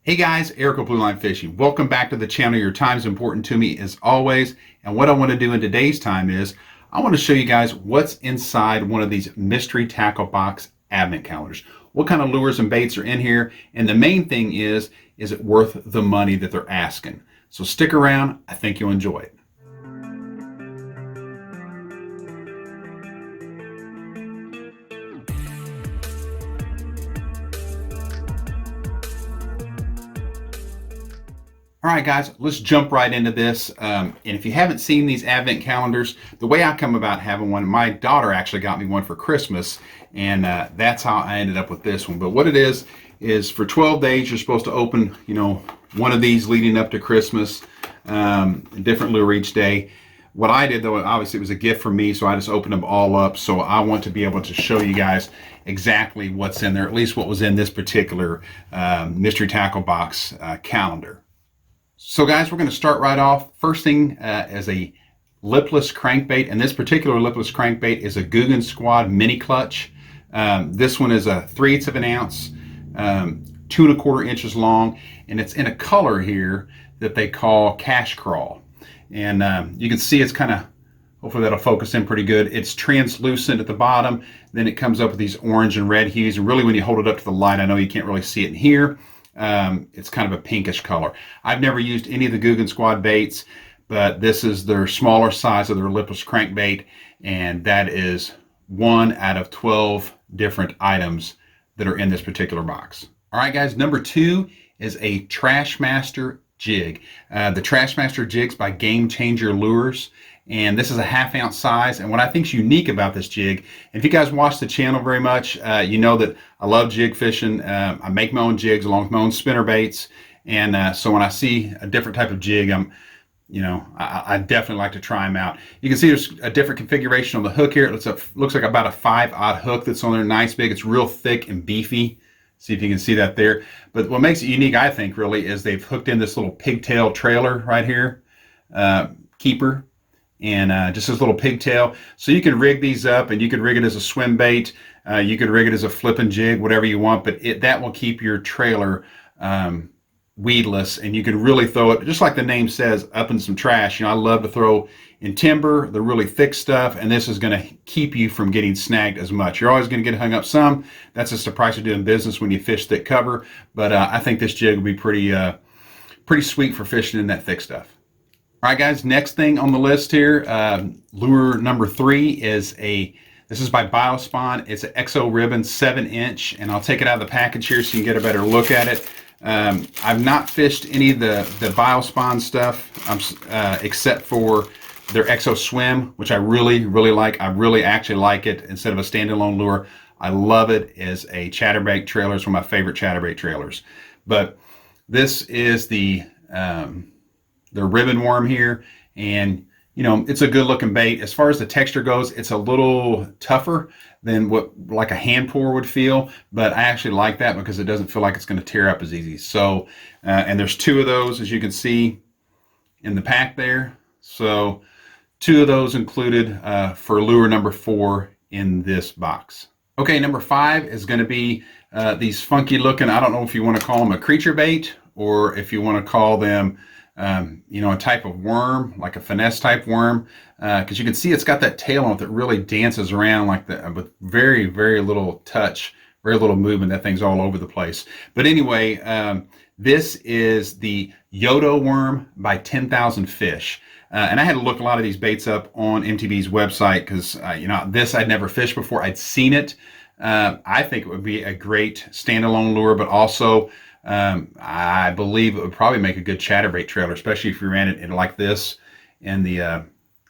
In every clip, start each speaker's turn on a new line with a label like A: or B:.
A: Hey guys, Eric with Blue Line Fishing. Welcome back to the channel. Your time is important to me as always. And what I want to do in today's time is I want to show you guys what's inside one of these mystery tackle box advent calendars. What kind of lures and baits are in here? And the main thing is it worth the money that they're asking? So stick around. I think you'll enjoy it. All right, guys, let's jump right into this. And if you haven't seen these advent calendars, the way I come about having one, my daughter actually got me one for Christmas, and that's how I ended up with this one. But what it is for 12 days, you're supposed to open, one of these leading up to Christmas, a different lure each day. What I did, though, obviously it was a gift from me, so I just opened them all up. So I want to be able to show you guys exactly what's in there, at least what was in this particular mystery tackle box calendar. So guys, we're going to start right off. First thing is a Lipless Crankbait, and this particular Lipless Crankbait is a Googan Squad mini clutch. This one is a 3/8 of an ounce, 2 1/4 inches long, and it's in a color here that they call Cash Crawl. And you can see it's kind of, hopefully that'll focus in pretty good. It's translucent at the bottom, then it comes up with these orange and red hues, and really when you hold it up to the light, I know you can't really see it in here. It's kind of a pinkish color. I've never used any of the Googan Squad baits, but this is their smaller size of their Lipless Crankbait, and that is 1 out of 12 different items that are in this particular box. All right, guys, number 2 is a Trash-Master Jig. The Trash-Master Jig's by Game Changer Lures, and this is a 1/2 ounce size. And what I think is unique about this jig, and if you guys watch the channel very much, you know that I love jig fishing. I make my own jigs along with my own spinnerbaits, and so when I see a different type of jig, I definitely like to try them out. You can see there's a different configuration on the hook here. It looks like about a 5/0 hook that's on there, nice big. It's real thick and beefy. See if you can see that there. But what makes it unique, I think, really, is they've hooked in this little pigtail trailer right here, keeper, and just this little pigtail. So you can rig these up, and you can rig it as a swim bait. You could rig it as a flipping jig, whatever you want, but that will keep your trailer weedless, and you can really throw it, just like the name says, up in some trash. I love to throw in timber, the really thick stuff, and this is going to keep you from getting snagged as much. You're always going to get hung up some. That's just the price of doing business when you fish thick cover, but I think this jig will be pretty sweet for fishing in that thick stuff. All right, guys, next thing on the list here, lure number 3 is this is by Beetle Spin. It's an XO ribbon 7-inch, and I'll take it out of the package here so you can get a better look at it. I've not fished any of the Beetle Spin stuff except for their XO Swim, which I really, really like. I really actually like it instead of a standalone lure. I love it as a chatterbait trailer. It's one of my favorite chatterbait trailers. But this is the ribbon worm here, and it's a good looking bait. As far as the texture goes, it's a little tougher than what like a hand pour would feel, but I actually like that because it doesn't feel like it's going to tear up as easy. So and there's 2 of those, as you can see in the pack there. So 2 of those included for lure number 4 in this box. Okay, number 5 is going to be these funky looking, I don't know if you want to call them a creature bait or if you want to call them a type of worm, like a finesse type worm, because you can see it's got that tail on it that really dances around like that, with very, very little touch, very little movement. That thing's all over the place. But anyway, this is the Yodo Worm by 10,000 Fish. And I had to look a lot of these baits up on MTB's website because, this I'd never fished before. I'd seen it. I think it would be a great standalone lure, but also I believe it would probably make a good chatterbait trailer, especially if you ran it in like this in the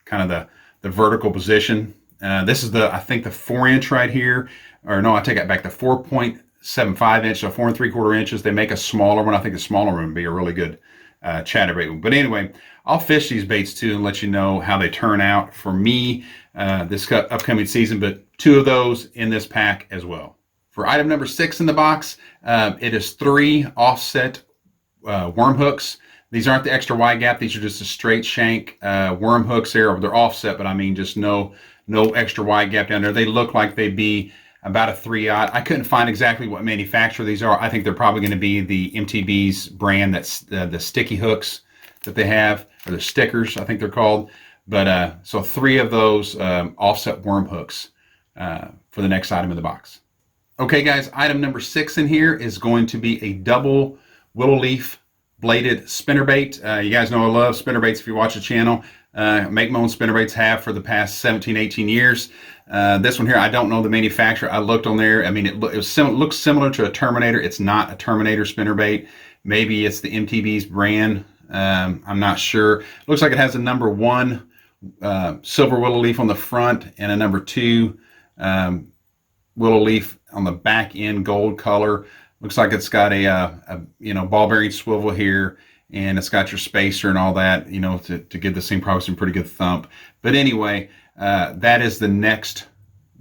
A: kind of the vertical position. This is I think the 4-inch right here, or no, I take that back, the 4.75 inch, so 4 3/4 inches. They make a smaller one. I think the smaller one would be a really good chatterbait one. But anyway, I'll fish these baits too and let you know how they turn out for me this upcoming season, but 2 of those in this pack as well. For item number 6 in the box, it is 3 offset worm hooks. These aren't the extra wide gap. These are just a straight shank worm hooks here. They're offset, but I mean just no extra wide gap down there. They look like they'd be about a 3/0. I couldn't find exactly what manufacturer these are. I think they're probably going to be the MTB's brand, that's the sticky hooks that they have, or the stickers, I think they're called. But so 3 of those offset worm hooks for the next item in the box. Okay guys, item number 6 in here is going to be a double willow leaf bladed spinnerbait. You guys know I love spinnerbaits if you watch the channel. Make my own spinnerbaits, have for the past 17, 18 years. This one here, I don't know the manufacturer. I looked on there. I mean, it looks similar to a Terminator. It's not a Terminator spinnerbait. Maybe it's the MTB's brand. I'm not sure. Looks like it has a number 1 silver willow leaf on the front and a number 2 willow leaf on the back end, gold color. Looks like it's got a ball bearing swivel here, and it's got your spacer and all that, you know, to give this thing probably some pretty good thump. But anyway, that is the next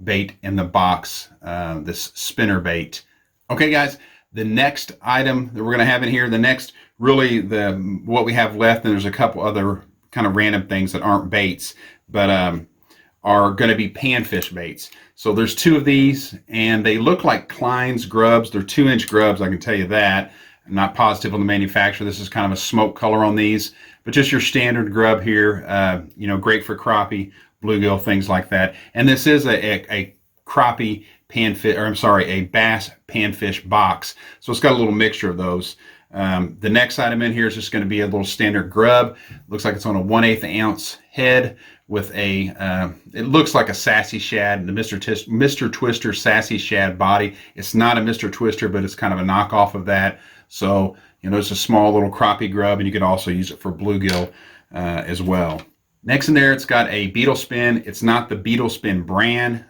A: bait in the box, this spinner bait. Okay guys, the next item that we're going to have in here, the next really what we have left, and there's a couple other kind of random things that aren't baits, but are going to be panfish baits. So there's 2 of these, and they look like Klein's grubs. They're 2-inch grubs, I can tell you that. I'm not positive on the manufacturer. This is kind of a smoke color on these, but just your standard grub here. You know, great for crappie, bluegill, things like that. And this is a crappie panfish, or I'm sorry, a bass panfish box. So it's got a little mixture of those. The next item in here is just going to be a little standard grub. Looks like it's on a 1/8 ounce head with a, it looks like a sassy shad, the Mr. Twister sassy shad body. It's not a Mr. Twister, but it's kind of a knockoff of that. So, you know, it's a small little crappie grub, and you can also use it for bluegill as well. Next in there, it's got a Beetle Spin. It's not the Beetle Spin brand.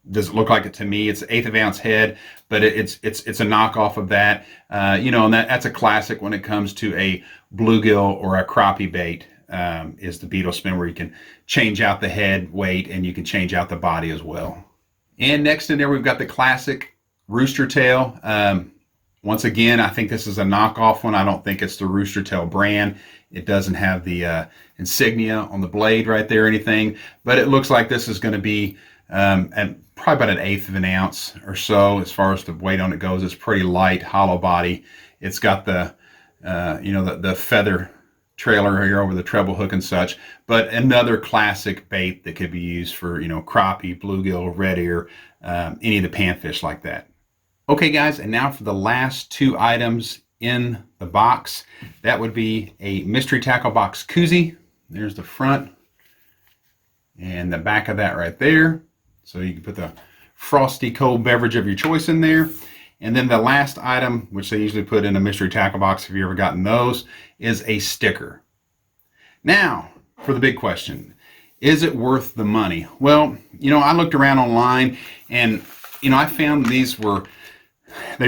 A: Doesn't look like it to me. It's an 1/8 ounce head, but it's a knockoff of that. You know, and that's a classic when it comes to a bluegill or a crappie bait. Is the Beetle Spin, where you can change out the head weight and you can change out the body as well. And next in there, we've got the classic Rooster Tail. Once again, I think this is a knockoff one. I don't think it's the Rooster Tail brand. It doesn't have the insignia on the blade right there or anything, but it looks like this is going to be at probably about an 1/8 ounce or so as far as the weight on it goes. It's pretty light, hollow body. It's got the the feather trailer here over the treble hook and such, but another classic bait that could be used for, you know, crappie, bluegill, red ear, any of the panfish like that. Okay guys, and now for the last 2 items in the box. That would be a mystery tackle box koozie. There's the front and the back of that right there. So you can put the frosty cold beverage of your choice in there. And then the last item, which they usually put in a mystery tackle box, if you've ever gotten those, is a sticker. Now, for the big question, is it worth the money? Well, you know, I looked around online, and, you know, I found they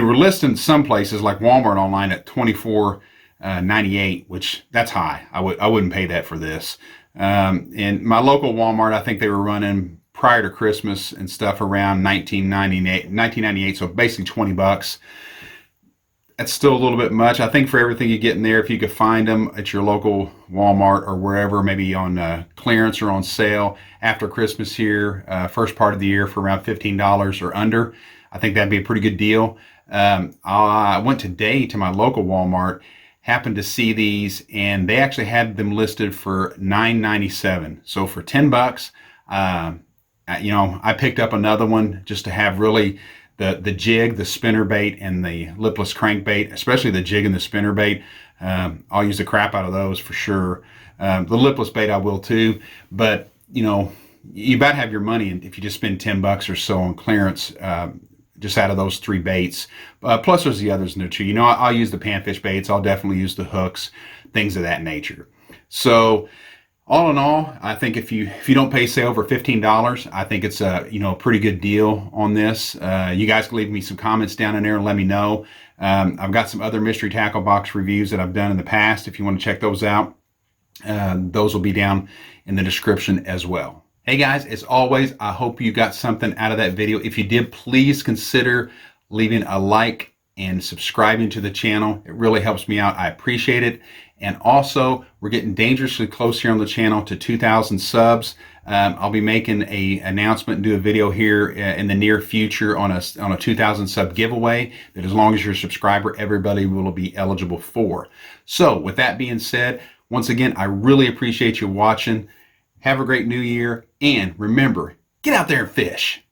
A: were listed some places like Walmart online at $24.98, which that's high. I wouldn't pay that for this. In my local Walmart, I think they were running prior to Christmas and stuff around $19.98, so basically 20 bucks. That's still a little bit much. I think for everything you get in there, if you could find them at your local Walmart or wherever, maybe on clearance or on sale after Christmas here, first part of the year for around $15 or under, I think that'd be a pretty good deal. I went today to my local Walmart, happened to see these, and they actually had them listed for $9.97. So for 10 bucks, you know, I picked up another one just to have really the jig, the spinnerbait, and the lipless crankbait, especially the jig and the spinnerbait. I'll use the crap out of those for sure. The lipless bait I will too, but you know, you about have your money if you just spend 10 bucks or so on clearance, just out of those 3 baits. Plus there's the others in there too. You know, I'll use the panfish baits. I'll definitely use the hooks, things of that nature. So all in all, I think if you don't pay, say, over $15, I think it's a, you know, a pretty good deal on this. You guys can leave me some comments down in there and let me know. I've got some other mystery tackle box reviews that I've done in the past. If you want to check those out, those will be down in the description as well. Hey guys, as always, I hope you got something out of that video. If you did, please consider leaving a like and subscribing to the channel. It really helps me out. I appreciate it. And also, we're getting dangerously close here on the channel to 2,000 subs. I'll be making an announcement and do a video here in the near future on a 2,000 sub giveaway that as long as you're a subscriber, everybody will be eligible for. So with that being said, once again, I really appreciate you watching. Have a great new year. And remember, get out there and fish.